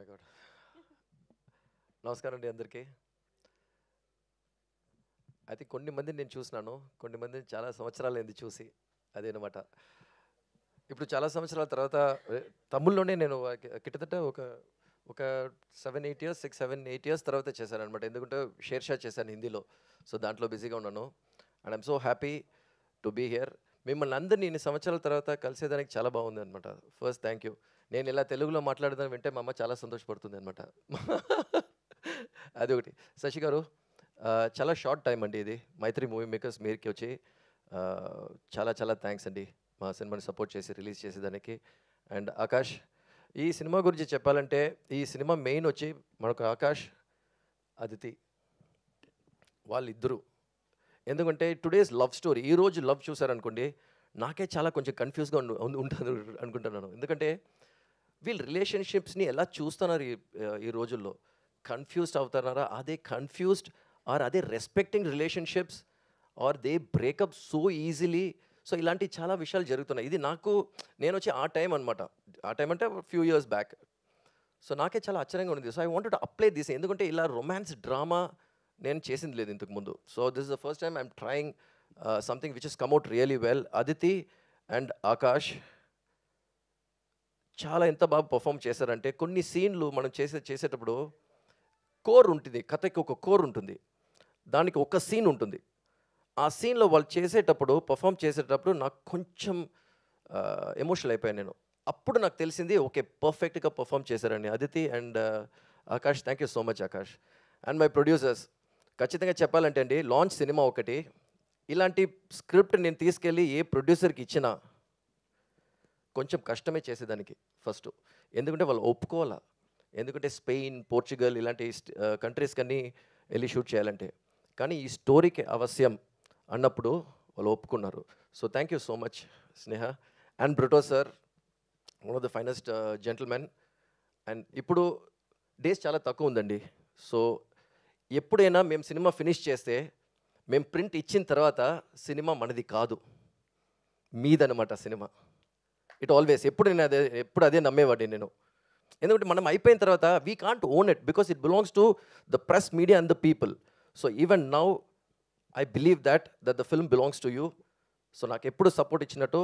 My God. నమస్కారం అండి అందరికీ. అయితే కొన్ని మందిని నేను చూసినాను, కొన్ని మందిని చాలా సంవత్సరాలైంది చూసి. అదేనమాట. ఇప్పుడు చాలా సంవత్సరాల తర్వాత తమిళ్లోనే నేను కిట్టతట ఒక ఒక 7, 8 ఇయర్స్ 6, 7, 8 ఇయర్స్ తర్వాత చేశాననమాట. ఎందుకంటే షేర్ షా చేశాను హిందీలో. సో దాంట్లో బిజీగా ఉన్నాను. And I'm so happy to be here. మిమ్మల్ని అందరినీ ఇన్ని సంవత్సరాల తర్వాత కలిసేదానికి చాలా బాగుంది అనమాట. First thank you. నేను ఇలా తెలుగులో మాట్లాడదాన్ని వింటే మా అమ్మ చాలా సంతోషపడుతుంది అనమాట. అది ఒకటి. శశి గారు, చాలా షార్ట్ టైం అండి ఇది. మైత్రి మూవీ మేకర్స్ మీరుకి వచ్చి చాలా చాలా థ్యాంక్స్ అండి మా సినిమాని సపోర్ట్ చేసి రిలీజ్ చేసేదానికి. అండ్ ఆకాష్, ఈ సినిమా గురించి చెప్పాలంటే ఈ సినిమా మెయిన్ వచ్చి మనకు ఆకాష్, అదితి వాళ్ళిద్దరూ. ఎందుకంటే టుడేస్ లవ్ స్టోరీ, ఈరోజు లవ్ చూసారనుకోండి నాకే చాలా కొంచెం కన్ఫ్యూజ్గా ఉంటుంది అనుకుంటున్నాను. ఎందుకంటే వీళ్ళు రిలేషన్షిప్స్ని ఎలా చూస్తున్నారు ఈ రోజుల్లో. కన్ఫ్యూజ్డ్ అవుతున్నారా, అదే కన్ఫ్యూజ్డ్ ఆర్ అదే respecting relationships are they breakup so easily. So ఇలాంటి చాలా విషయాలు జరుగుతున్నాయి. ఇది నాకు నేను వచ్చి ఆ టైం అనమాట. ఆ టైం అంటే ఫ్యూ ఇయర్స్ బ్యాక్. సో నాకే చాలా ఆశ్చర్యంగా ఉంది. So I wanted to apply this. ఎందుకంటే ఇలా రొమాన్స్ డ్రామా నేను చేసింది లేదు ఇంతకు ముందు. So this is the first time I'm trying something which is కమ్అట్ really well. Aditi and Akash చాలా ఎంత బాగా పర్ఫామ్ చేశారంటే, కొన్ని సీన్లు మనం చేసేటప్పుడు కోర్ ఉంటుంది, కథకి ఒక కోర్ ఉంటుంది, దానికి ఒక సీన్ ఉంటుంది. ఆ సీన్లో వాళ్ళు చేసేటప్పుడు పర్ఫామ్ చేసేటప్పుడు నాకు కొంచెం ఎమోషనల్ అయిపోయాను నేను. అప్పుడు నాకు తెలిసింది ఓకే పర్ఫెక్ట్గా పర్ఫామ్ చేశారని Aditi and Akash. Thank you so much Akash. And my producers, ఖచ్చితంగా చెప్పాలంటే అండి, లాంచ్ సినిమా ఒకటి, ఇలాంటి స్క్రిప్ట్ నేను తీసుకెళ్ళి ఏ ప్రొడ్యూసర్కి ఇచ్చినా కొంచెం కష్టమే చేసేదానికి ఫస్ట్. ఎందుకంటే వాళ్ళు ఒప్పుకోవాలా. ఎందుకంటే స్పెయిన్, పోర్చుగల్ ఇలాంటి కంట్రీస్ కన్నీ వెళ్ళి షూట్ చేయాలంటే. కానీ ఈ స్టోరీకి అవశ్యం అన్నప్పుడు వాళ్ళు ఒప్పుకున్నారు. So thank you so much Sneha. And Brito sir, one of the finest gentlemen. And ఇప్పుడు డేస్ చాలా తక్కువ ఉందండి. సో ఎప్పుడైనా మేము సినిమా ఫినిష్ చేస్తే మేము ప్రింట్ ఇచ్చిన తర్వాత సినిమా మనది కాదు, మీదనమాట సినిమా. ఇట్ ఆల్వేస్, ఎప్పుడు అదే నమ్మేవాడిని నేను. ఎందుకంటే మనం అయిపోయిన తర్వాత we can't own it because it belongs to the press, media and the people. So even now I believe that the film belongs to you. So నాకు ఎప్పుడు సపోర్ట్ ఇచ్చినట్టు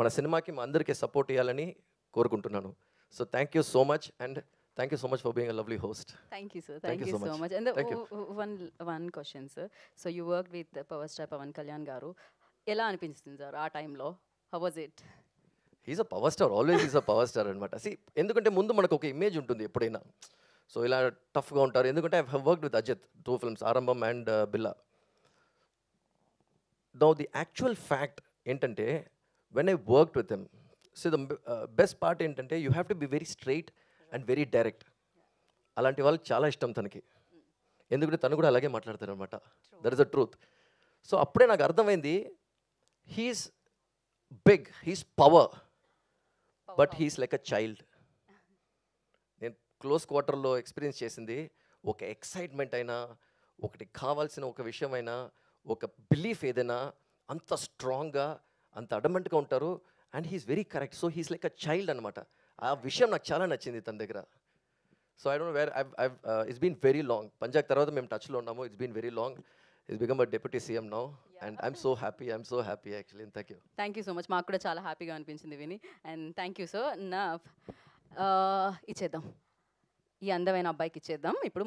మన సినిమాకి మా అందరికీ సపోర్ట్ ఇవ్వాలని కోరుకుంటున్నాను. So thank you so much and thank you so much for being a lovely host. Thank you, sir. Thank you so much. And one question, sir. So you worked with Power Star Pawan Kalyan garu. ఎలా అనిపించింది sir ఆ టైంలో? How was it? He's a power star, always is a power star అనమాట. ఎందుకంటే ముందు మనకు ఒక image ఉంటుంది ఎప్పుడైనా, సో ఇలా టఫ్గా ఉంటారు. ఎందుకంటే I have worked with Ajith 2 films, Arambam and Billa. Now the actual fact ఏంటంటే when I worked with him, so the best part ఏంటంటే you have to be very straight and very direct. అలాంటి వాళ్ళకి చాలా ఇష్టం తనకి. ఎందుకంటే తను కూడా అలాగే మాట్లాడతారు అనమాట. That is the truth. So అప్పుడే నాకు అర్థమైంది, he's big, he's power, but he's like a child. నేను క్లోజ్ క్వార్టర్లో ఎక్స్పీరియన్స్ చేసింది ఒక ఎక్సైట్మెంట్ అయినా, ఒకటి కావాల్సిన ఒక విషయమైనా, ఒక బిలీఫ్ ఏదైనా అంత స్ట్రాంగ్గా, అంత అడమెంట్గా ఉంటారు. And he's very correct. So he's like a child అనమాట. ఆ విషయం నాకు చాలా నచ్చింది తన దగ్గర. So I don't where it's been very long. Punjab తర్వాత మేము టచ్లో ఉన్నాము. It's been very long. It's become a deputy CM now and I'm so happy actually. Thank you so much. మాకు కూడా చాలా హ్యాపీగా అనిపించింది విని. And thank you, sir. ఇచ్చేద్దాం, ఈ అందమైన అబ్బాయికి ఇచ్చేద్దాం ఇప్పుడు.